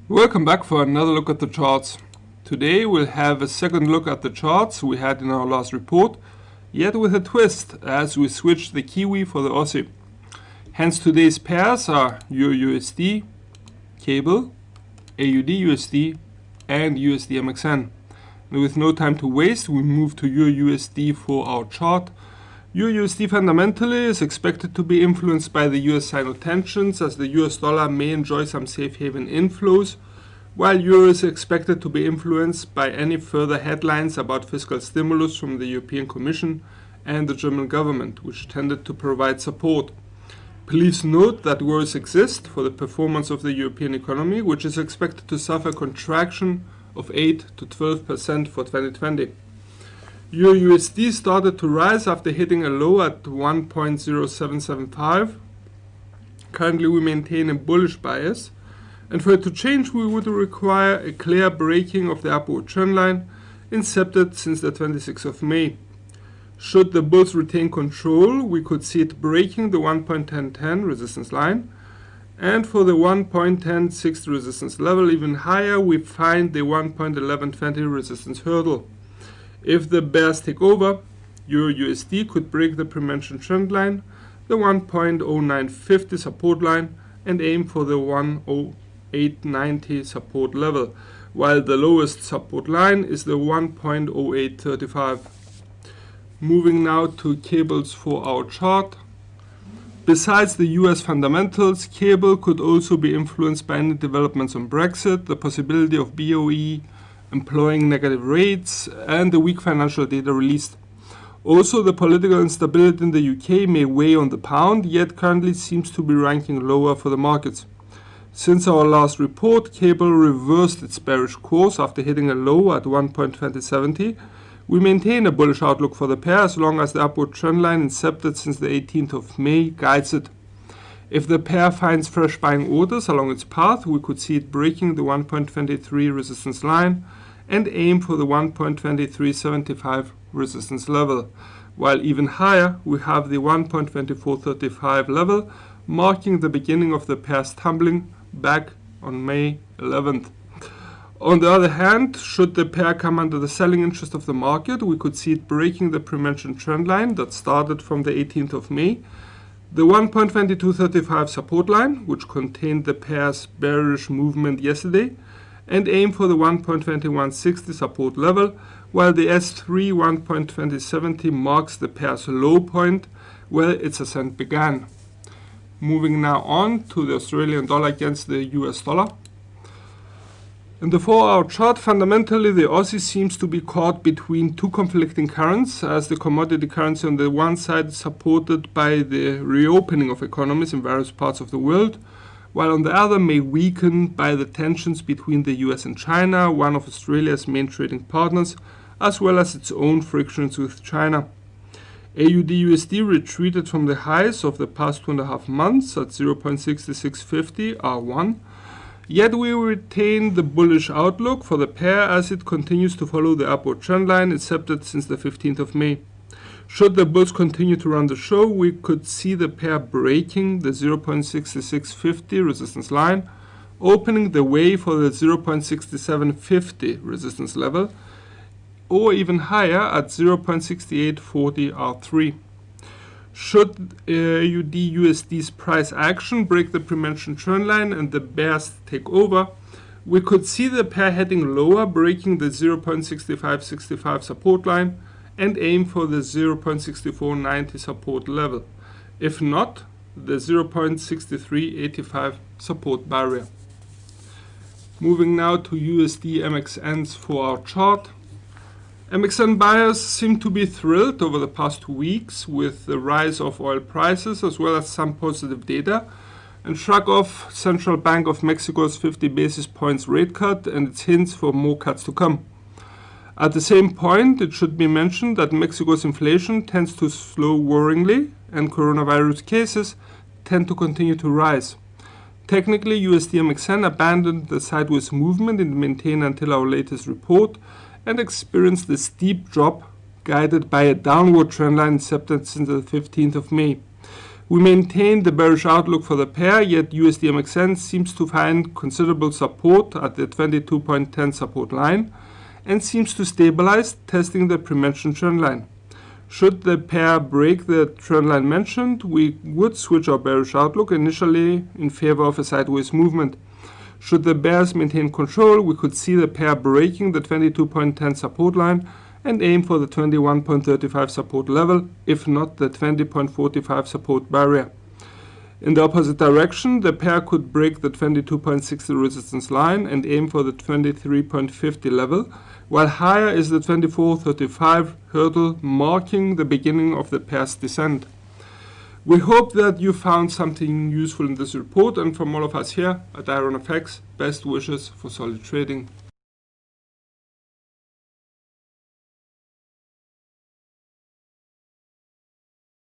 Welcome back for another look at the charts. Today we'll have a second look at the charts we had in our last report, yet with a twist as we switch the Kiwi for the Aussie. Hence today's pairs are EURUSD, cable, AUDUSD and USDMXN. And with no time to waste, we move to EURUSD for our chart. EURUSD fundamentally is expected to be influenced by the US-Sino tensions, as the US dollar may enjoy some safe haven inflows, while euro is expected to be influenced by any further headlines about fiscal stimulus from the European Commission and the German government, which tended to provide support. Please note that worries exist for the performance of the European economy, which is expected to suffer contraction of 8 to 12% for 2020. EURUSD started to rise after hitting a low at 1.0775. Currently we maintain a bullish bias, and for it to change we would require a clear breaking of the upward trend line incepted since the 26th of May. Should the bulls retain control, we could see it breaking the 1.1010 resistance line, and for the 1.1060 resistance level even higher we find the 1.1120 resistance hurdle. If the bears take over, EURUSD could break the pre-mentioned trend line, the 1.0950 support line, and aim for the 1.0890 support level, while the lowest support line is the 1.0835. Moving now to cables for our chart. Besides the US fundamentals, cable could also be influenced by any developments on Brexit, the possibility of BoE employing negative rates, and the weak financial data released. Also, the political instability in the UK may weigh on the pound, yet currently seems to be ranking lower for the markets. Since our last report, cable reversed its bearish course after hitting a low at 1.2070. We maintain a bullish outlook for the pair as long as the upward trend line incepted since the 18th of May guides it. If the pair finds fresh buying orders along its path, we could see it breaking the 1.23 resistance line and aim for the 1.2375 resistance level, while even higher we have the 1.2435 level, marking the beginning of the pair's tumbling back on May 11th. On the other hand, should the pair come under the selling interest of the market, we could see it breaking the pre-mentioned trend line that started from the 18th of May, the 1.2235 support line, which contained the pair's bearish movement yesterday, and aim for the 1.2160 support level, while the S3 1.2070 marks the pair's low point where its ascent began. Moving now on to the Australian dollar against the US dollar. In the 4-hour chart, fundamentally the Aussie seems to be caught between two conflicting currents, as the commodity currency on the one side is supported by the reopening of economies in various parts of the world, while on the other may weaken by the tensions between the US and China, one of Australia's main trading partners, as well as its own frictions with China. AUDUSD retreated from the highs of the past 2.5 months at 0.6650 R1, yet we retain the bullish outlook for the pair as it continues to follow the upward trend line incepted since the 15th of May. Should the bulls continue to run the show, we could see the pair breaking the 0.6650 resistance line, opening the way for the 0.6750 resistance level, or even higher at 0.6840 R3. Should AUDUSD's price action break the pre-mentioned trend line and the bears take over, we could see the pair heading lower, breaking the 0.6565 support line, and aim for the 0.6490 support level. If not, the 0.6385 support barrier. Moving now to USDMXNs for our chart. MXN buyers seem to be thrilled over the past 2 weeks with the rise of oil prices as well as some positive data, and shrug off Central Bank of Mexico's 50 basis points rate cut and its hints for more cuts to come. At the same point, it should be mentioned that Mexico's inflation tends to slow worryingly, and coronavirus cases tend to continue to rise. Technically, USDMXN abandoned the sideways movement it maintained until our latest report and experienced a steep drop guided by a downward trend line incepted since the 15th of May. We maintain the bearish outlook for the pair, yet USDMXN seems to find considerable support at the 22.10 support line and seems to stabilize, testing the pre-mentioned trend line. Should the pair break the trend line mentioned, we would switch our bearish outlook initially in favor of a sideways movement. Should the bears maintain control, we could see the pair breaking the 22.10 support line and aim for the 21.35 support level, if not the 20.45 support barrier. In the opposite direction, the pair could break the 22.60 resistance line and aim for the 23.50 level, while higher is the 24.35 hurdle, marking the beginning of the pair's descent. We hope that you found something useful in this report, and from all of us here at IronFX, best wishes for solid trading.